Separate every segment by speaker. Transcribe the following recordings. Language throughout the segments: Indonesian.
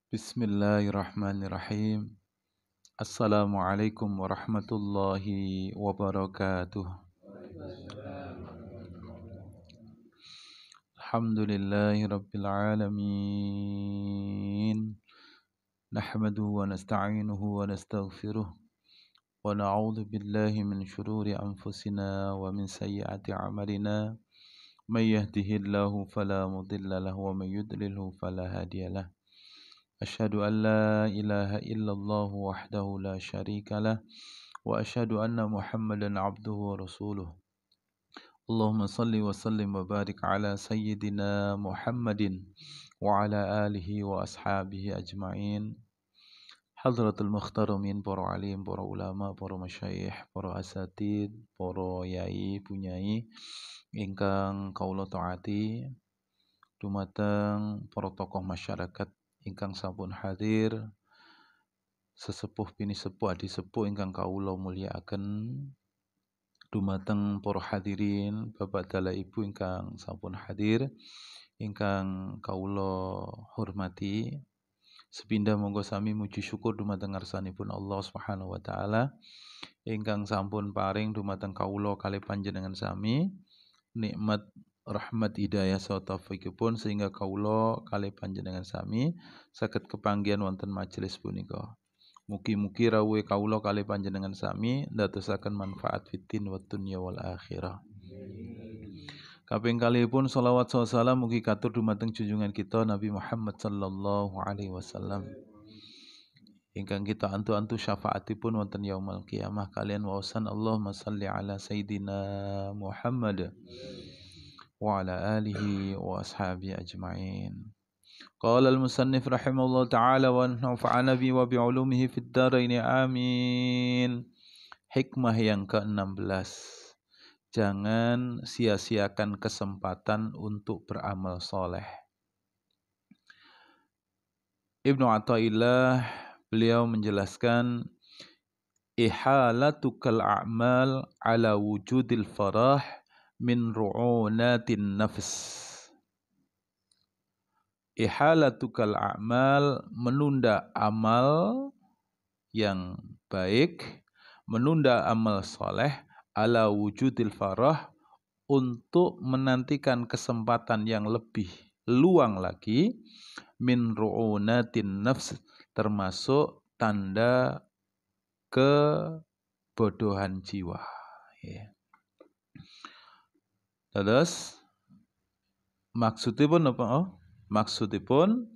Speaker 1: Bismillahirrahmanirrahim. Assalamualaikum warahmatullahi wabarakatuh. Alhamdulillahi rabbil alamin. Nahmaduhu wa nasta'inuhu wa nastaghfiruh. Wa na'udzu billahi min shururi anfusina wa min sayyiati a'malina. May yahdihillahu fala mudilla lahu wa may yudlilhu fala hadiyalah. Asyhadu an la ilaha illallah wahdahu la syarika lah wa asyhadu anna Muhammadan abduhu wa rasuluh. Allahumma salli wa sallim wa barik ala sayyidina Muhammadin wa ala alihi wa ashabihi ajma'in. Hadratul Mukhtaramin, para alim, para ulama, para masyayikh, para asatid, para yai, punyai ingkang kaula taati, dumateng para tokoh masyarakat ingkang sampun hadir, sesepuh bini sepuh adi sepuh ingkang kawula mulyakaken, dumateng para hadirin, bapak dalah ibu ingkang sampun hadir, ingkang kawula hormati. Sepindah monggo sami muji syukur dumateng ngarsanipun Allah Subhanahu wa taala ingkang sampun paring dumateng kawula kalih panjenengan sami nikmat rahmat hidayah saha taufikipun sehingga kawula kalih panjenengan sami saged kepanggihan wonten majelis punika. Mugi-mugi rawuhe kawula kalih panjenengan sami ndadosaken manfaat fiddin wa dunya wal akhirah. Kaping kalihipun shalawat saha salam mugi katur dumateng junjungan kita Nabi Muhammad sallallahu alaihi wasallam. Ingkang kita antu-antu syafaatipun wonten yaumul qiyamah kalian waosan Allahumma salli ala sayyidina Muhammad wa ala alihi wa ashabihi ajma'in. Qala al-musannif rahimahullah ta'ala wa nafa'ana bi wa bi'ulumihi fid dharain amin. Hikmah yang ke-16. Jangan sia-siakan kesempatan untuk beramal soleh. Ibnu Athaillah beliau menjelaskan ihalatukal a'mal ala wujudil farah min ru'unatin nafs. Ihalatukal a'mal, menunda amal yang baik, menunda amal soleh ala wujudil farah, untuk menantikan kesempatan yang lebih luang lagi, min ru'unatin nafs, termasuk tanda kebodohan jiwa. Ya. Terus maksudipun apa? Maksudipun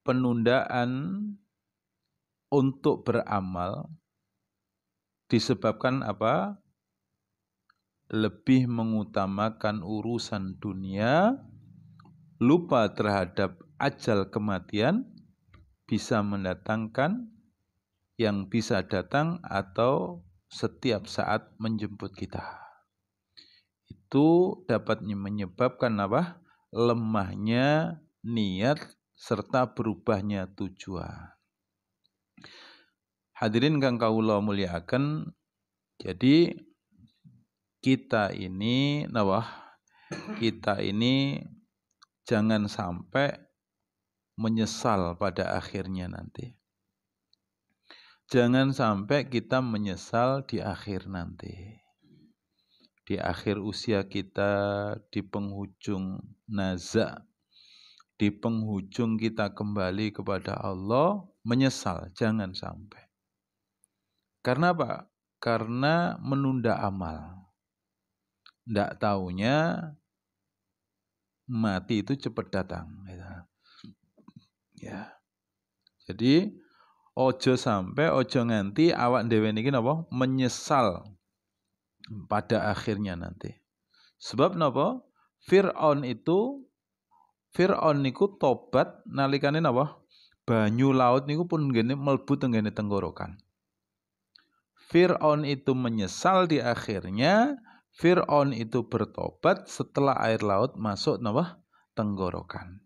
Speaker 1: penundaan untuk beramal disebabkan apa? Lebih mengutamakan urusan dunia, lupa terhadap ajal kematian, bisa mendatangkan yang bisa datang atau setiap saat menjemput kita. Itu dapat menyebabkan apa? Lemahnya niat serta berubahnya tujuan. Hadirin kang kawula mulyakaken, jadi kita ini jangan sampai menyesal pada akhirnya nanti. Jangan sampai kita menyesal di akhir nanti. Di akhir usia kita, di penghujung nazak, di penghujung kita kembali kepada Allah, menyesal, jangan sampai. Karena apa? Karena menunda amal. Ndak taunya mati itu cepat datang. Ya. Jadi ojo nganti awak dhewe niki napa? Menyesal pada akhirnya nanti. Sebab napa? Fir'aun niku tobat nalikane napa? Banyu laut niku pun nggene mlebu tenggene tenggorokan. Fir'aun itu menyesal di akhirnya, Fir'aun itu bertobat setelah air laut masuk napa? Tenggorokan.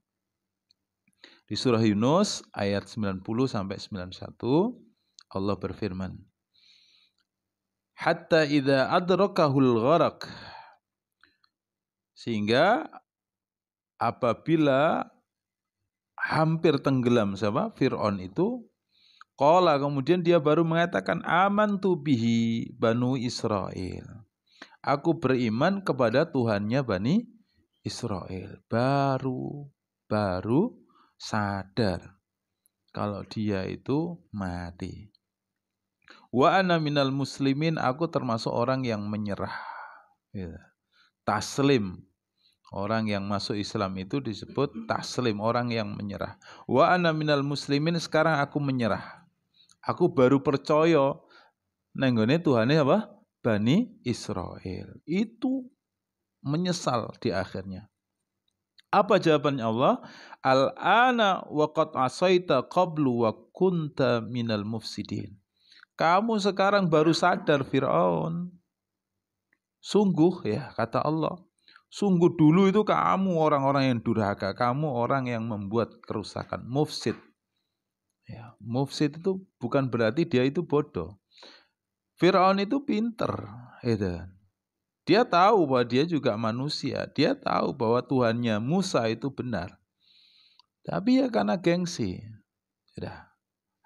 Speaker 1: Di surah Yunus ayat 90 sampai 91 Allah berfirman, hatta idza adrakahul gharaq, sehingga apabila hampir tenggelam siapa? Fir'aun itu. Qala, kemudian dia baru mengatakan amantu bihi Banu Israel. Aku beriman kepada Tuhannya Bani Israel. Baru sadar kalau dia itu mati. Wa ana minal muslimin, aku termasuk orang yang menyerah. Ya. Taslim. Orang yang masuk Islam itu disebut taslim, orang yang menyerah. Wa ana minal muslimin, sekarang aku menyerah. Aku baru percaya nenggone Tuhannya apa? Bani Israel. Itu menyesal di akhirnya. Apa jawabannya Allah? Al-ana wa qad asaita qablu wa kunta minal mufsidin. Kamu sekarang baru sadar Fir'aun. Sungguh ya kata Allah. Sungguh dulu itu kamu orang-orang yang durhaka. Kamu orang yang membuat kerusakan. Mufsid. Ya, mufsid itu bukan berarti dia itu bodoh. Fir'aun itu pinter. Gitu. Dia tahu bahwa dia juga manusia. Dia tahu bahwa Tuhannya Musa itu benar. Tapi ya karena gengsi. Sudah.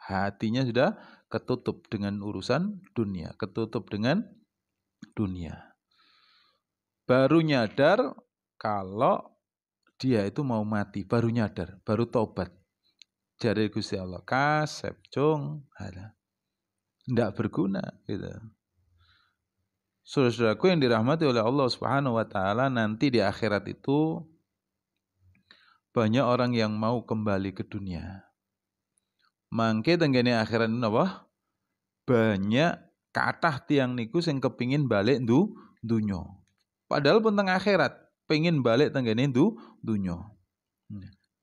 Speaker 1: Hatinya sudah ketutup dengan urusan dunia. Ketutup dengan dunia. Baru nyadar kalau dia itu mau mati. Baru nyadar. Baru tobat. Jadi Gusti Allah. Kasep, cung. Tidak berguna. Gitu. Saudara-saudaraku yang dirahmati oleh Allah Subhanahu wa taala, nanti di akhirat itu banyak orang yang mau kembali ke dunia. Mangke tenggene akhirat ini apa? Banyak kathah tiang niku sing kepingin balik dunya. Padahal pun teng akhirat pengen balik tenggene dunya.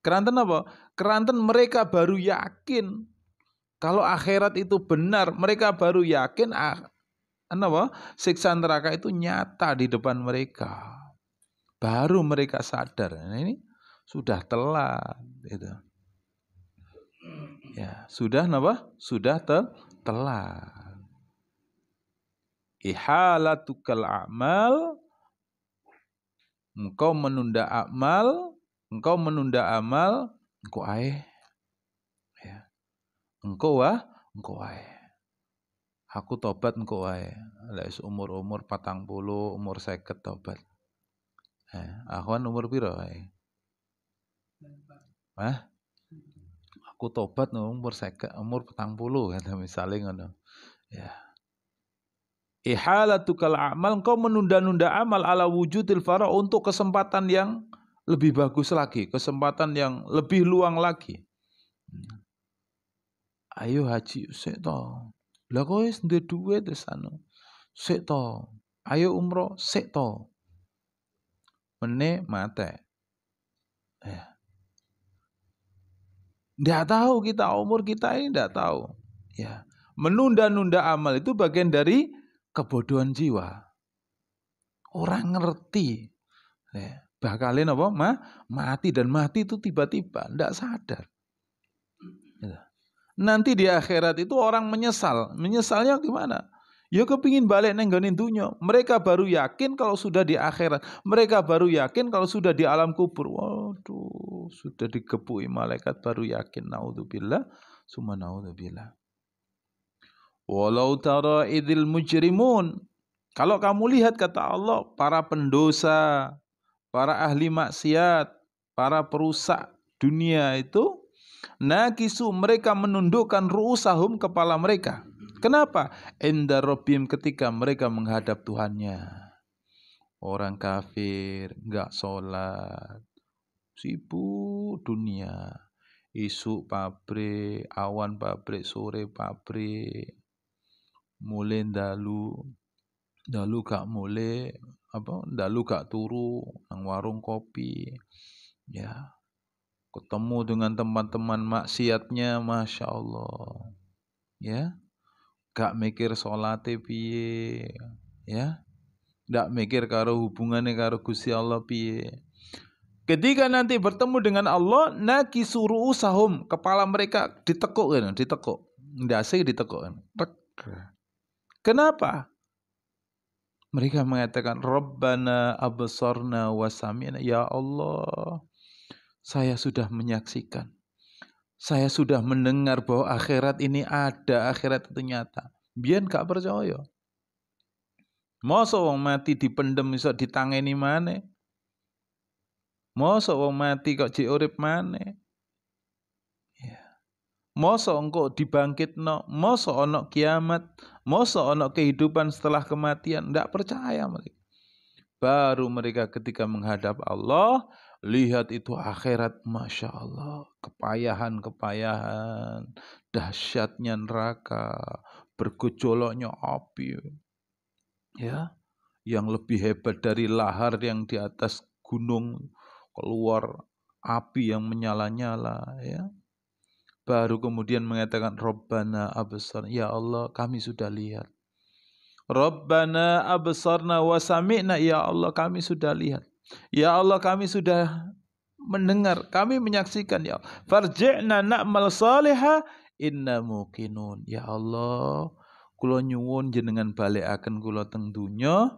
Speaker 1: Keranten apa? Keranten mereka baru yakin kalau akhirat itu benar, mereka baru yakin apa? Siksa neraka itu nyata di depan mereka. Baru mereka sadar. Nah, ini sudah telat. Gitu. Ya, sudah apa? Sudah telat. Ihalatukal a'mal. Engkau menunda amal. Engkau ae. Ya. Engkau ae. Aku tobat engkau ae. Lek umur 40, umur 50 tobat. Aku kan umur piro ae? Aku tobat umur 40 kata misalnya ngono. Ya. Ihalatukal a'mal, engkau menunda-nunda amal ala wujudil fara, untuk kesempatan yang lebih bagus lagi, kesempatan yang lebih luang lagi. Ayo haji sik to. Lah kowe wis duwe duit wis anu. Sik to. Ayo umroh sik to. Mene mate. Ya. Nggak tahu kita, umur kita ini nggak tahu. Ya. Menunda-nunda amal itu bagian dari kebodohan jiwa. Orang ngerti. Ya. Bakalin apa? Mati, dan mati itu tiba-tiba, nggak sadar. Ya. Nanti di akhirat itu orang menyesal. Menyesalnya gimana? Ya kepingin balik nenggonin dunia. Mereka baru yakin kalau sudah di akhirat. Mereka baru yakin kalau sudah di alam kubur. Waduh, sudah digebui malaikat baru yakin. Naudzubillah, summa naudzubillah. Walau tara idil mujrimun. Kalau kamu lihat kata Allah, para pendosa, para ahli maksiat, para perusak dunia itu, nakisu, mereka menundukkan ru'usahum, kepala mereka. Kenapa? Inda rabbihim, ketika mereka menghadap Tuhannya. Orang kafir, enggak sholat, sibuk dunia. Isu pabrik, awan pabrik, sore pabrik. Mulai dalu gak mulai, dalu gak turu nang warung kopi. Ya. Ketemu dengan teman-teman maksiatnya, Masya Allah. Ya. Gak mikir sholate piye, ya. Gak mikir karo hubungannya karo Gusti Allah piye. Ketika nanti bertemu dengan Allah, nakisu ru'usahum, kepala mereka ditekuk kan, ditekuk. Ndase ditekuk kan. Kenapa? Mereka mengatakan Rabbana absarna wa sami'na, ya Allah, saya sudah menyaksikan, Saya sudah mendengar bahwa akhirat ini ada, akhirat itu nyata. Biyen gak percaya. Masa wong mati dipendem iso ditangeni maneh? Masa wong mati kok jek urip maneh? Ya. Masa engko dibangkitno, masa ana kiamat, masa ana kehidupan setelah kematian, ndak percaya mereka. Baru mereka ketika menghadap Allah, lihat itu akhirat, Masya Allah, kepayahan-kepayahan, dahsyatnya neraka, bergejolaknya api, ya, yang lebih hebat dari lahar yang di atas gunung, keluar api yang menyala-nyala, ya. Baru kemudian mengatakan Rabbana absar, ya Allah kami sudah lihat. Rabbana absarna wa sami'na, ya Allah kami sudah lihat. Ya Allah kami sudah mendengar, kami menyaksikan, ya Allah. Farji'na na'mal salihah inna muqinun. Ya Allah, kula nyuwun jenengan balekaken kula teng donya,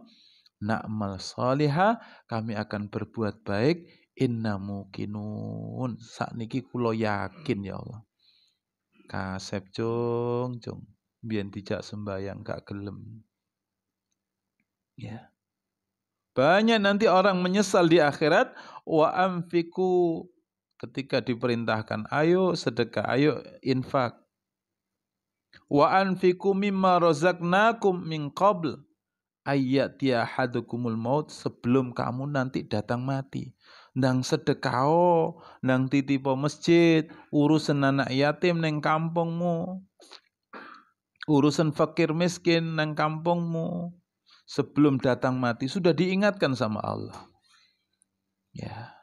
Speaker 1: na'mal salihah, kami akan berbuat baik, inna muqinun. Sakniki kula yakin, ya Allah. Kasep cung, biyen dijak sembayang gak gelem. Ya. Banyak nanti orang menyesal di akhirat, wa anfiku, ketika diperintahkan ayo sedekah, ayo infak. Wa anfiku mimma razaqnakum min qabl ayyati ahadukumul maut, sebelum kamu nanti datang mati. Nang sedekah, nang titipo masjid, urusan anak yatim nang kampungmu, urusan fakir miskin nang kampungmu. Sebelum datang mati sudah diingatkan sama Allah. Ya.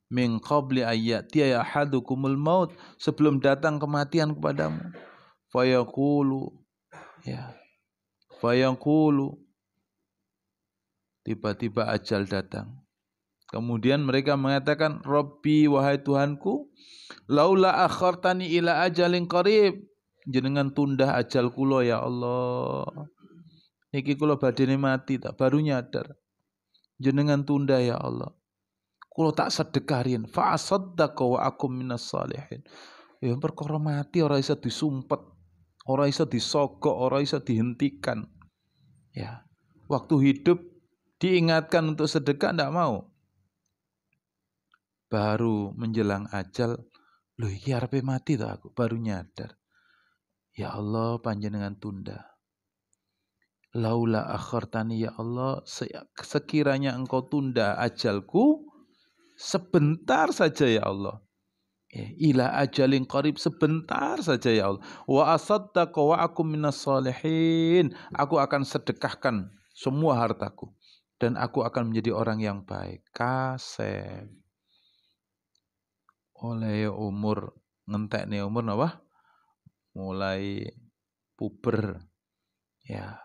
Speaker 1: Min qabli ayyati ahadukumul maut, sebelum datang kematian kepadamu. Fayaqulu, ya. Fayaqulu, tiba-tiba ajal datang. Kemudian mereka mengatakan, Rabbi, wahai Tuhanku, laula akhartani ila ajalin qarib, jenengan tunda ajal kula ya Allah. Niki kula badene mati tak baru nyadar. Jenengan tunda ya Allah. Kula tak sedekarin, fa asaddaqa wa akum minas salihin. Ya perkara mati ora iso disumpet, ora iso disogok, ora iso dihentikan. Ya. Waktu hidup diingatkan untuk sedekah ndak mau. Baru menjelang ajal, lho iki arepe mati ta aku, baru nyadar. Ya Allah, panjenengan tunda. Laula akhartani, ya Allah, sekiranya engkau tunda ajalku sebentar saja ya Allah. Ila ajalin qarib, sebentar saja ya Allah. Wa asaddaqa wa akum minas salihin, aku akan sedekahkan semua hartaku dan aku akan menjadi orang yang baik. Kasep. Oleh umur ngentekne umur napa? Mulai puber. Ya.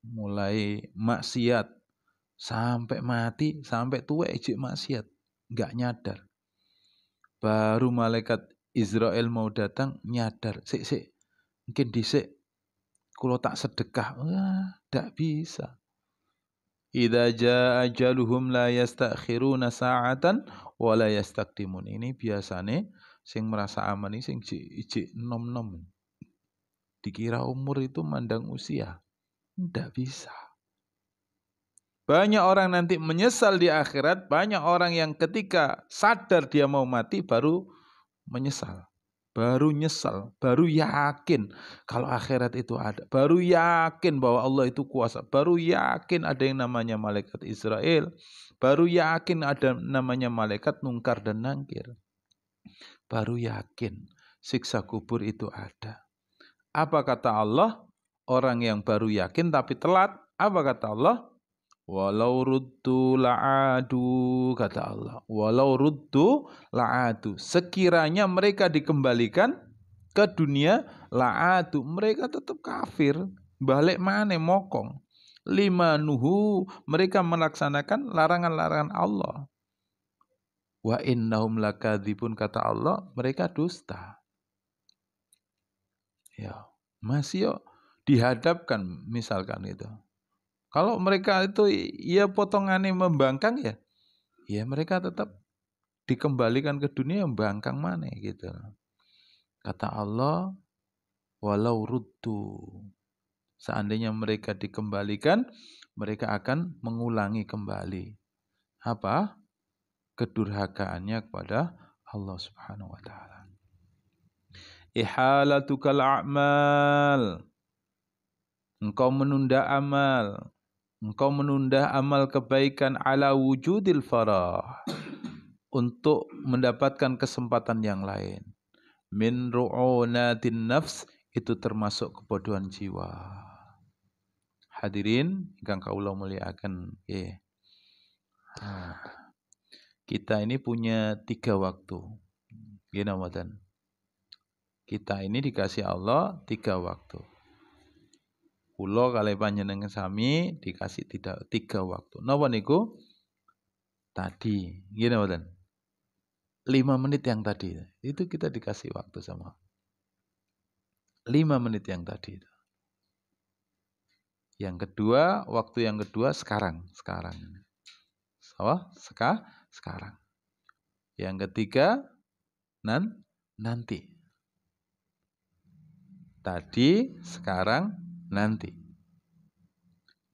Speaker 1: Mulai maksiat sampai mati, sampai tua ijik maksiat, enggak nyadar. Baru malaikat Israel mau datang nyadar, sik mungkin dhisik kula tak sedekah. Wah, enggak bisa. Idza jaa ajaluhum la yastakhiruna sa'atan wa la yastaqdimun. Ini biasane sing merasa aman ini sing ijik nom-nom. Dikira umur itu mandang usia. Tidak bisa. Banyak orang nanti menyesal di akhirat. Banyak orang yang ketika sadar dia mau mati baru menyesal. Baru nyesal. Baru yakin kalau akhirat itu ada. Baru yakin bahwa Allah itu kuasa. Baru yakin ada yang namanya malaikat Israel. Baru yakin ada namanya malaikat Munkar dan Nakir. Baru yakin siksa kubur itu ada. Apa kata Allah? Orang yang baru yakin tapi telat, apa kata Allah? Walau ruddu la'adu, kata Allah. Walau ruddu la'adu. Sekiranya mereka dikembalikan ke dunia, la'adu, mereka tetap kafir. Balik mana mokong. Lima nuhu, mereka melaksanakan larangan-larangan Allah. Wa innahum lakadzibun, kata Allah, mereka dusta. Ya, masih yuk dihadapkan misalkan itu. Kalau mereka itu ya potongannya membangkang ya mereka tetap dikembalikan ke dunia membangkang mana gitu. Kata Allah, walau ruddu. Seandainya mereka dikembalikan, mereka akan mengulangi kembali. Apa? Kedurhakaannya kepada Allah Subhanahu wa taala. Ihalatukal a'mal. Engkau menunda amal. Engkau menunda amal kebaikan ala wujudil farah. Untuk mendapatkan kesempatan yang lain. Min ru'unatin nafs. Itu termasuk kebodohan jiwa. Hadirin, ingkang kaula muliakan. Kita ini punya 3 waktu. Ginawatan. Kita ini dikasih Allah 3 waktu. Kula kalih panjenengan sami dikasih 3 waktu. Napa niku? Tadi, ginawatan. 5 menit yang tadi. Itu kita dikasih waktu sama. 5 menit yang tadi. Yang kedua, waktu yang kedua sekarang. Sekarang. Yang ketiga, nanti. Tadi, sekarang, nanti.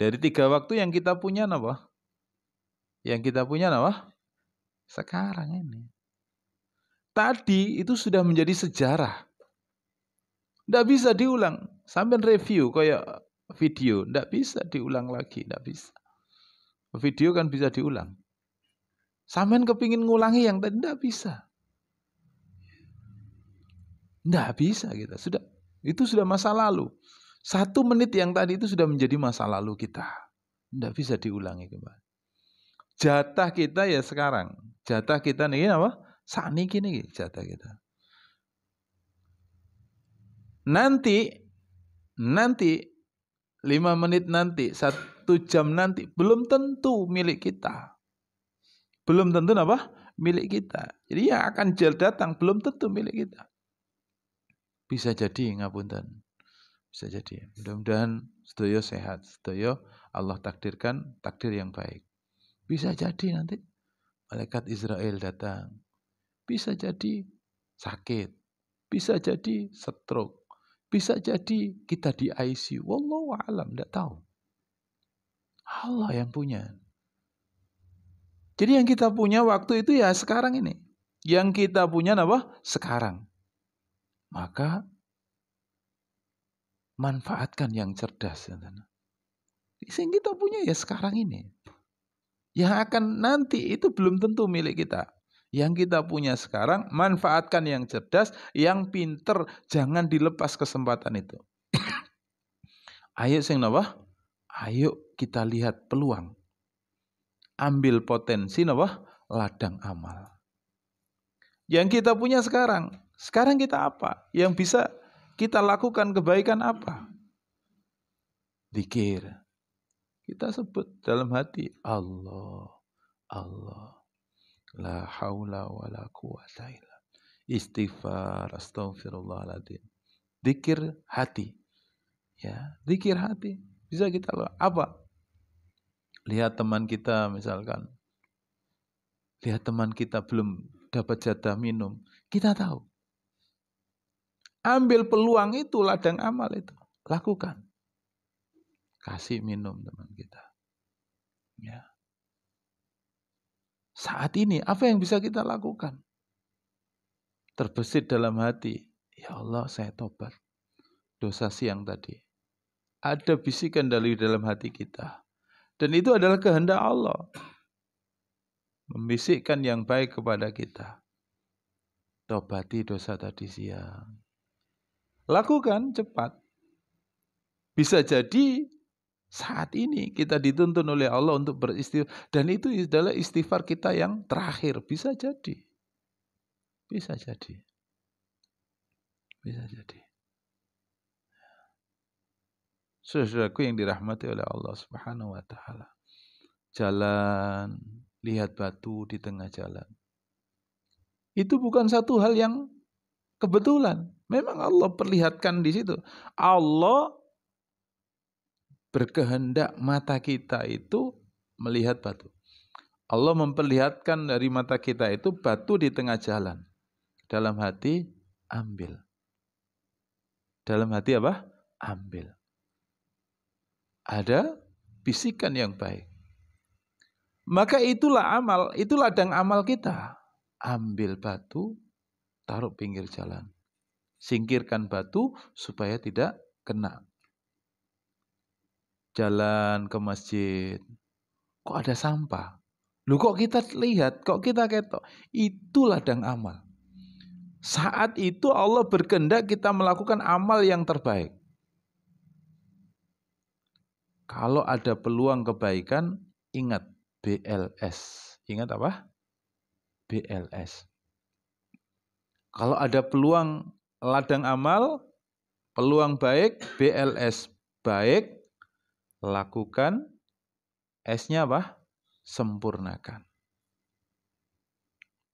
Speaker 1: Dari 3 waktu yang kita punya apa? Yang kita punya apa? Sekarang ini. Tadi itu sudah menjadi sejarah. Tidak bisa diulang. Sampai review kayak video. Tidak bisa diulang lagi. Tidak bisa. Video kan bisa diulang. Sampai kepingin ngulangi yang tadi. Tidak bisa. Tidak bisa kita. Itu sudah masa lalu. 1 menit yang tadi itu sudah menjadi masa lalu kita. Tidak bisa diulangi kembali. Jatah kita ya sekarang. Jatah kita nih apa? Saat ini jatah kita. Nanti 5 menit nanti, 1 jam nanti belum tentu milik kita. Belum tentu apa? Milik kita. Jadi yang akan datang belum tentu milik kita. Bisa jadi ngapunten. Bisa jadi. Mudah-mudahan sedaya sehat, sedaya Allah takdirkan takdir yang baik. Bisa jadi nanti malaikat Israel datang. Bisa jadi sakit. Bisa jadi stroke. Bisa jadi kita di ICU. Wallahu a'lam, enggak tahu. Allah yang punya. Jadi yang kita punya waktu itu ya sekarang ini. Yang kita punya apa? Sekarang. Maka manfaatkan yang cerdas. Yang kita punya ya sekarang ini. Yang akan nanti itu belum tentu milik kita. Yang kita punya sekarang, manfaatkan yang cerdas, yang pinter, jangan dilepas kesempatan itu. Ayo sing napa? Ayo kita lihat peluang. Ambil potensi napa? Ladang amal. Yang kita punya sekarang kita apa? Yang bisa kita lakukan kebaikan apa? Zikir. Kita sebut dalam hati Allah. La haula wa la quwata illa. Istighfar, astagfirullahaladzim. Zikir hati. Ya, zikir hati. Bisa kita apa? Lihat teman kita misalkan. Lihat teman kita belum dapat jatah minum. Kita tahu. Ambil peluang itu, ladang amal itu. Lakukan. Kasih minum teman kita. Ya. Saat ini, apa yang bisa kita lakukan? Terbesit dalam hati. Ya Allah, saya tobat. Dosa siang tadi. Ada bisikan dari dalam hati kita. Dan itu adalah kehendak Allah. Membisikkan yang baik kepada kita. Tobati dosa tadi siang. Lakukan cepat. Bisa jadi saat ini kita dituntun oleh Allah untuk beristighfar. Dan itu adalah istighfar kita yang terakhir. Bisa jadi. Bisa jadi. Bisa jadi. Saudaraku yang dirahmati oleh Allah Subhanahu wa taala. Jalan, lihat batu di tengah jalan. Itu bukan satu hal yang kebetulan. Memang Allah perlihatkan di situ. Allah berkehendak mata kita itu melihat batu. Allah memperlihatkan dari mata kita itu batu di tengah jalan. Dalam hati, ambil. Dalam hati apa? Ambil. Ada bisikan yang baik. Maka itulah amal, itu ladang amal kita. Ambil batu, taruh pinggir jalan. Singkirkan batu supaya tidak kena. Jalan ke masjid, kok ada sampah? Loh kok kita lihat, kok kita ketok? Itu ladang amal. Saat itu Allah berkehendak kita melakukan amal yang terbaik. Kalau ada peluang kebaikan, ingat BLS. Ingat apa? BLS. Kalau ada peluang ladang amal, peluang baik, BLS baik, lakukan, S-nya apa? Sempurnakan.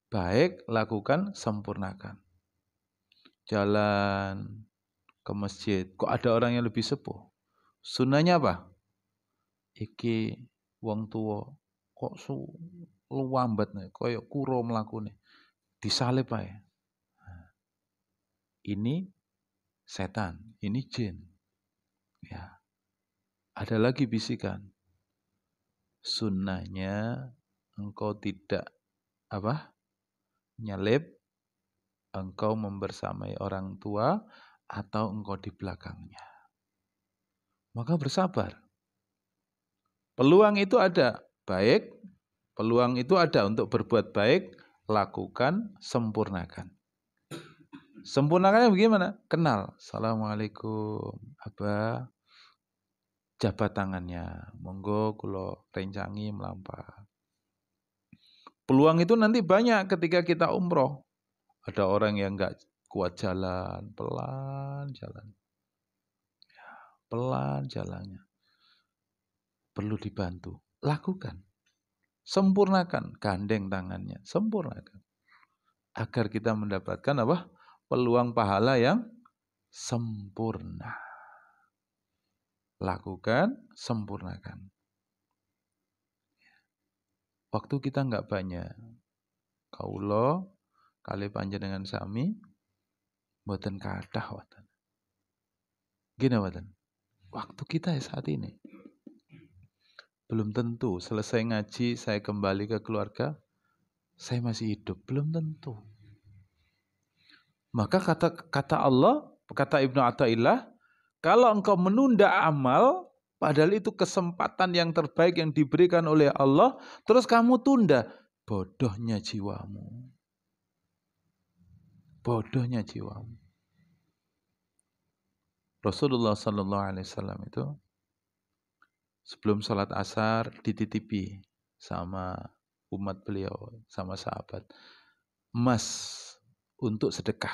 Speaker 1: Baik, lakukan, sempurnakan. Jalan ke masjid, kok ada orang yang lebih sepuh? Sunnahnya apa? Iki wong tua, kok luwambat nih, koyok kuro melakukan, disalib aja. Ini setan, ini jin. Ya. Ada lagi bisikan. Sunnahnya engkau tidak nyelip, engkau membersamai orang tua atau engkau di belakangnya. Maka bersabar. Peluang itu ada, baik. Peluang itu ada untuk berbuat baik, lakukan, sempurnakan. Sempurnakannya bagaimana? Kenal. Assalamualaikum, Abah. Jabat tangannya. Monggo kulo rencangi melampah. Peluang itu nanti banyak ketika kita umroh. Ada orang yang enggak kuat jalan, pelan jalan. Ya, pelan jalannya. Perlu dibantu. Lakukan. Sempurnakan. Gandeng tangannya. Sempurnakan. Agar kita mendapatkan apa? Peluang pahala yang sempurna. Lakukan, sempurnakan. Waktu kita enggak banyak. Kaulo kali panjenengan sami mboten kathah waten. Gini waten. Waktu kita saat ini belum tentu selesai ngaji saya kembali ke keluarga saya masih hidup, belum tentu. Maka kata Allah, kata Ibnu Athaillah, kalau engkau menunda amal padahal itu kesempatan yang terbaik yang diberikan oleh Allah, terus kamu tunda, bodohnya jiwamu. Bodohnya jiwamu. Rasulullah sallallahu alaihi wasallam itu sebelum sholat asar dititipi sama umat beliau, sama sahabat, emas untuk sedekah.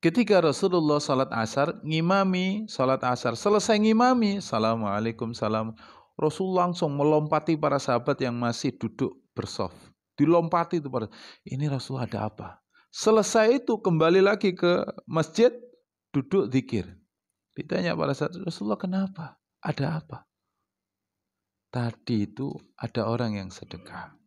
Speaker 1: Ketika Rasulullah sholat asar, ngimami sholat asar, selesai ngimami, assalamualaikum salam, Rasul langsung melompati para sahabat yang masih duduk bersaf. Dilompati itu pada, ini Rasul ada apa? Selesai itu kembali lagi ke masjid, duduk zikir. Ditanya pada saat Rasulullah kenapa? Ada apa? Tadi itu ada orang yang sedekah.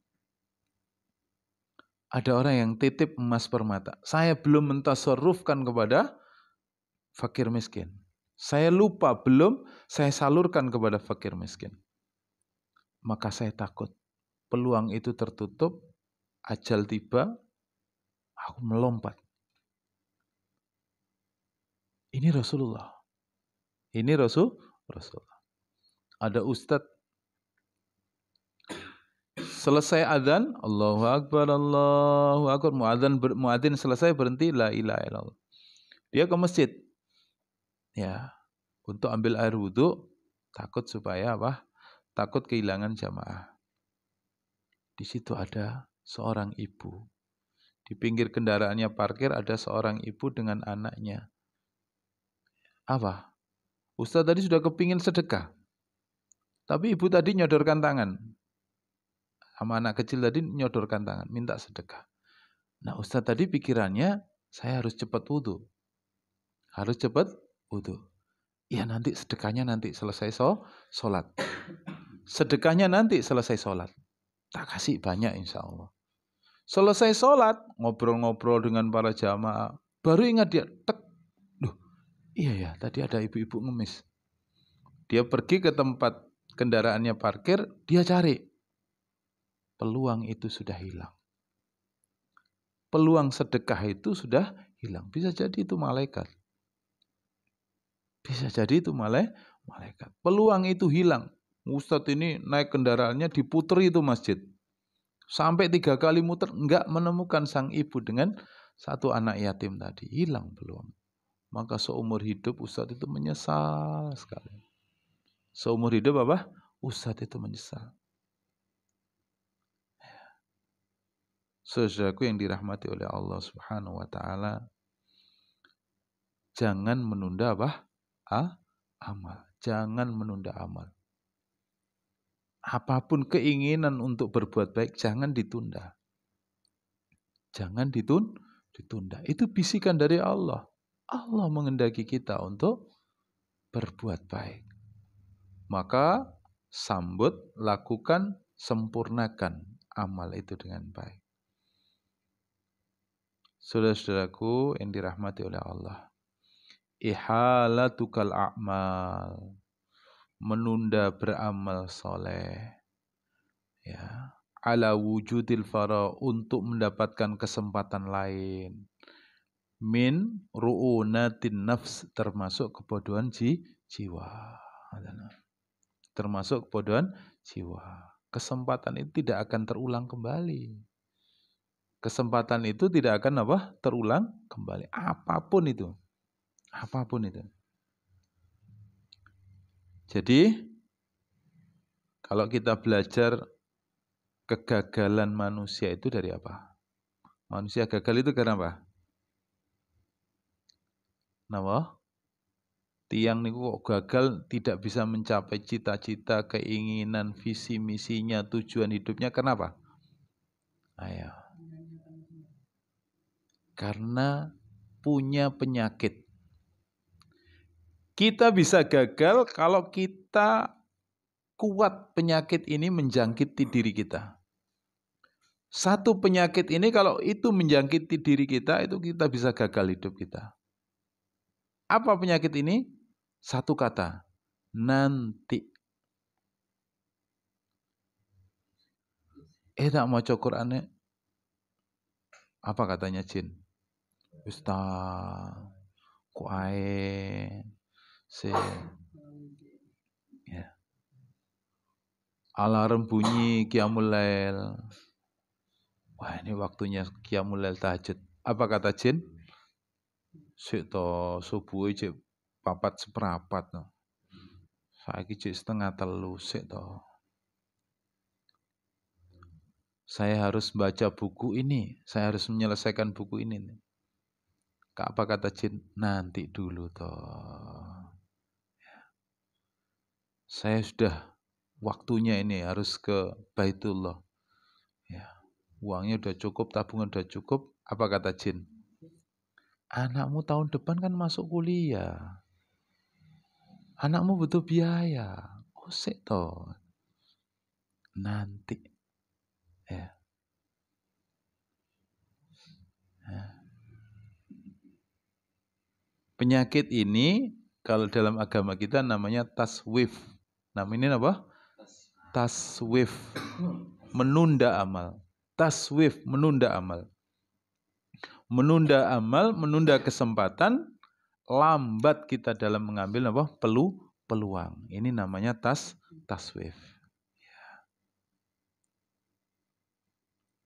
Speaker 1: Ada orang yang titip emas permata. Saya belum mentasarrufkan kepada fakir miskin. Saya lupa belum saya salurkan kepada fakir miskin. Maka saya takut peluang itu tertutup, ajal tiba, aku melompat. Ini Rasulullah. Ini Rasulullah. Ada ustadz. Selesai adzan, Allahu Akbar, Allahu Akbar. Muadzin selesai berhenti, la ilaha illallah. Dia ke masjid. Ya, untuk ambil air wudhu, takut supaya apa? Takut kehilangan jamaah. Di situ ada seorang ibu. Di pinggir kendaraannya parkir ada seorang ibu dengan anaknya. Apa? Ustaz tadi sudah kepingin sedekah. Tapi ibu tadi nyodorkan tangan. Sama anak kecil tadi nyodorkan tangan, minta sedekah. Nah Ustaz tadi pikirannya, saya harus cepat wudhu. Harus cepat wudhu. Ya nanti sedekahnya nanti selesai sholat. Sedekahnya nanti selesai sholat. Tak kasih banyak insya Allah. Selesai sholat, ngobrol-ngobrol dengan para jamaah. Baru ingat dia, tek. Loh, iya ya, tadi ada ibu-ibu ngemis. Dia pergi ke tempat kendaraannya parkir, dia cari. Peluang itu sudah hilang. Peluang sedekah itu sudah hilang. Bisa jadi itu malaikat. Bisa jadi itu malaikat. Peluang itu hilang. Ustadz ini naik kendaraannya diputeri itu masjid. Sampai 3 kali muter, enggak menemukan sang ibu dengan satu anak yatim tadi. Hilang peluang. Maka seumur hidup Ustadz itu menyesal sekali. Seumur hidup apa? Ustadz itu menyesal. Saudaraku yang dirahmati oleh Allah Subhanahu wa taala, jangan menunda apa? Amal. Jangan menunda amal. Apapun keinginan untuk berbuat baik, jangan ditunda. Jangan ditunda. Itu bisikan dari Allah. Allah mengendaki kita untuk berbuat baik. Maka sambut, lakukan, sempurnakan amal itu dengan baik. Saudara-saudaraku yang dirahmati oleh Allah. Ihalatukal a'mal. Menunda beramal soleh. Ya, ala wujudil fara, untuk mendapatkan kesempatan lain. Min ru'unatin nafs, termasuk kebodohan jiwa. Termasuk kebodohan jiwa. Kesempatan itu tidak akan terulang kembali. Kesempatan itu tidak akan apa? Terulang kembali. Apapun itu. Apapun itu. Jadi, kalau kita belajar kegagalan manusia itu dari apa? Manusia gagal itu karena apa? Napa? Tiang niku kok gagal, tidak bisa mencapai cita-cita, keinginan, visi misinya, tujuan hidupnya. Kenapa? Ayo. Karena punya penyakit. Kita bisa gagal kalau kita kuat penyakit ini menjangkiti diri kita. Satu penyakit ini kalau itu menjangkiti diri kita, itu kita bisa gagal hidup kita. Apa penyakit ini? Satu kata, nanti. Tak maca Qur'ane. Apa katanya jin? Ustaz, kok ae ya. Alarm bunyi qiyamul lail. Wah, ini waktunya qiyamul lail tahajud. Apa kata jin? Sik to subuh cek 4:15 no. Saiki cek 2:30 sik to. Saya harus baca buku ini, saya harus menyelesaikan buku ini. Apa kata jin? Nanti dulu toh. Saya sudah waktunya ini harus ke Baitullah. Ya. Uangnya udah cukup, tabungan udah cukup. Apa kata jin? Anakmu tahun depan kan masuk kuliah. Anakmu butuh biaya. Oh sik toh. Nanti. Ya. Penyakit ini kalau dalam agama kita namanya taswif. Namanya apa? Taswif. Menunda amal. Taswif, menunda amal. Menunda amal, menunda kesempatan, lambat kita dalam mengambil apa? Peluang. Ini namanya taswif. Ya.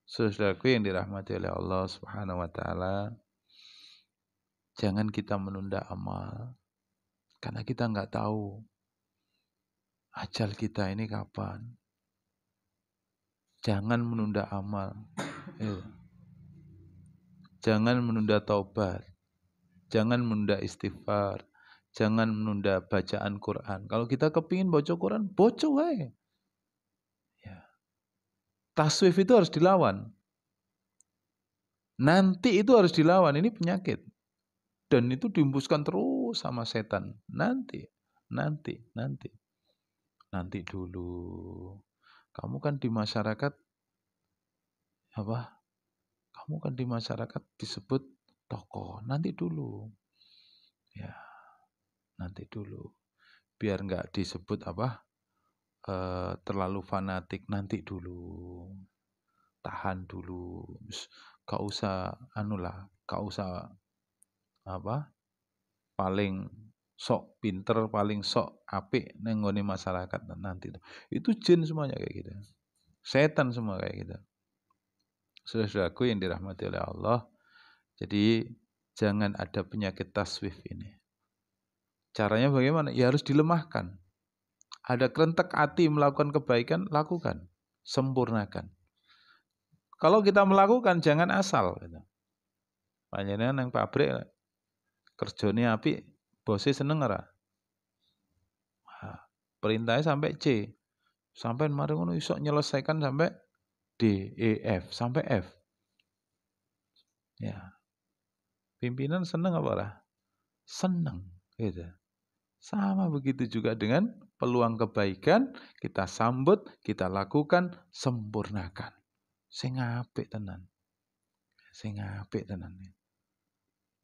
Speaker 1: Saudaraku yang dirahmati oleh Allah Subhanahu wa taala, jangan kita menunda amal. Karena kita enggak tahu ajal kita ini kapan. Jangan menunda amal. Jangan menunda taubat. Jangan menunda istighfar. Jangan menunda bacaan Quran. Kalau kita kepingin baca Quran, baca wae. Ya. Taswif itu harus dilawan. Nanti itu harus dilawan. Ini penyakit. Dan itu diembuskan terus sama setan. Nanti dulu. Kamu kan di masyarakat apa? Kamu kan di masyarakat disebut tokoh, nanti dulu. Ya, nanti dulu. Biar nggak disebut terlalu fanatik, nanti dulu. Tahan dulu. Gak usah gak usah paling sok pinter, paling sok apik nenggone masyarakat nanti. Itu jin semuanya kayak gitu. Setan semua kayak gitu. Saudara-saudaraku yang dirahmati oleh Allah. Jadi jangan ada penyakit taswif ini. Caranya bagaimana? Ya harus dilemahkan. Ada kerentek hati melakukan kebaikan, lakukan. Sempurnakan. Kalau kita melakukan, jangan asal. Panjenengan nang pabrik, kerjanya apik, bosnya seneng ora? Perintahnya sampai C. Sampai mari ngono iso nyelesaikan sampai D, E, F, sampai F. Ya. Pimpinan seneng apa ora? Seneng, gitu. Sama begitu juga dengan peluang kebaikan, kita sambut, kita lakukan, sempurnakan. Sing apik tenan. Sing apik tenan.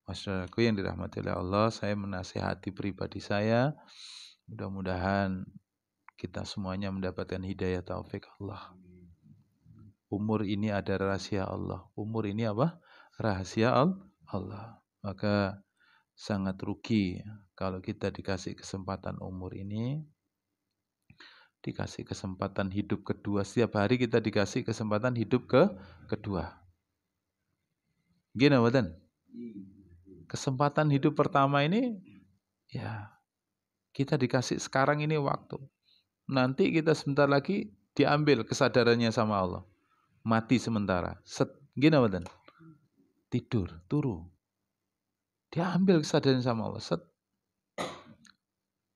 Speaker 1: Masyarakat yang dirahmati oleh Allah, saya menasihati pribadi saya, mudah-mudahan kita semuanya mendapatkan hidayah taufik Allah. Umur ini ada rahasia Allah. Umur ini apa? Rahasia Allah. Maka sangat rugi kalau kita dikasih kesempatan umur ini, dikasih kesempatan hidup kedua. Setiap hari kita dikasih kesempatan hidup kedua. Gini, Badan? Kesempatan hidup pertama ini, ya kita dikasih sekarang ini waktu. Nanti kita sebentar lagi diambil kesadarannya sama Allah. Mati sementara. Gini, Badan? Tidur, turu. Diambil kesadarannya sama Allah.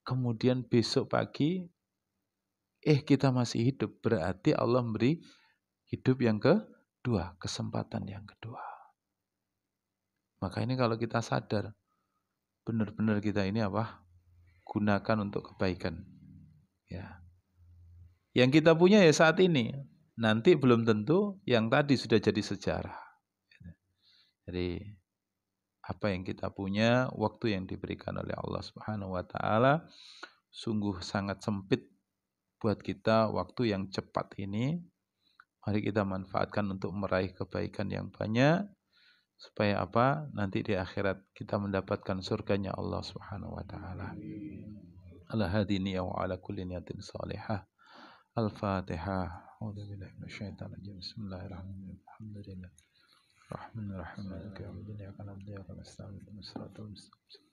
Speaker 1: Kemudian besok pagi, kita masih hidup. Berarti Allah memberi hidup yang kedua, kesempatan yang kedua. Maka ini kalau kita sadar, benar-benar kita ini gunakan untuk kebaikan. Ya. Yang kita punya ya saat ini. Nanti belum tentu yang tadi sudah jadi sejarah. Jadi apa yang kita punya, waktu yang diberikan oleh Allah Subhanahu wa taala sungguh sangat sempit buat kita waktu yang cepat ini. Mari kita manfaatkan untuk meraih kebaikan yang banyak. Supaya nanti di akhirat kita mendapatkan surganya Allah Subhanahu wa taala. Ala hadini wa ala kulli niyatin salihah. Al-Fatihah. A'udzubillahi minasyaitonir rajim. Bismillahirrahmanirrahim. Alhamdulillah. Rahmanirrahim. Maliki yaumiddin. Iyyaka na'budu wa iyyaka nasta'in. Ihdinas siratal mustaqim.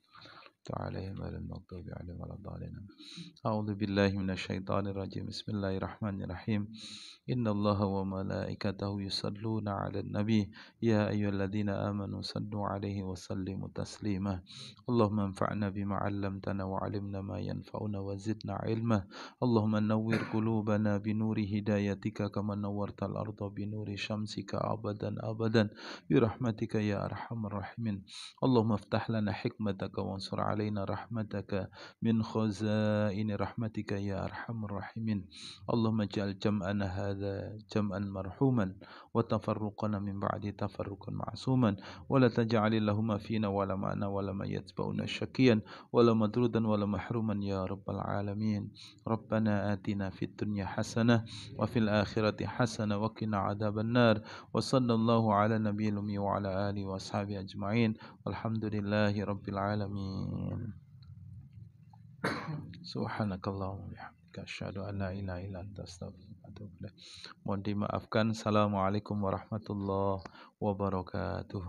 Speaker 1: عليهم غير المغضوب عليهم ولا الضالين. أعوذ بالله من الشيطان الرجيم. بسم الله الرحمن الرحيم. إن الله وملائكته يصلون على النبي يا أيها الذين آمنوا صلوا عليه وسلموا تسليما. اللهم انفعنا بما علمتنا وعلمنا ما ينفعنا وزدنا علما. اللهم نور قلوبنا بنور هدايتك كما نورت الأرض بنور شمسك أبدا أبدا برحمتك يا أرحم الراحمين. اللهم افتح لنا حكمتك وانصر علينا رحمتك من خزائن رحمتك يا أرحم الراحمين. اللهم اجعل جمعنا هذا جمعا مرحوما وتفرقنا من بعد تفرقا معصوما ولا تجعل اللهم فينا ولا معنا ولا من يتبعنا شقيا ولا مطرودا ولا محروما يا رب العالمين. ربنا آتنا في الدنيا حسنة وفي الآخرة حسنة وقنا عذاب النار. وصلى الله على نبي الأمي وعلى آله وأصحابه أجمعين والحمد لله رب العالمين. Subhanakallahumma wa bihamdika asyhadu an la ilaha illa anta astaghfiruka wa atubu ilaik. Mohon dimaafkan. Assalamualaikum warahmatullahi wabarakatuh.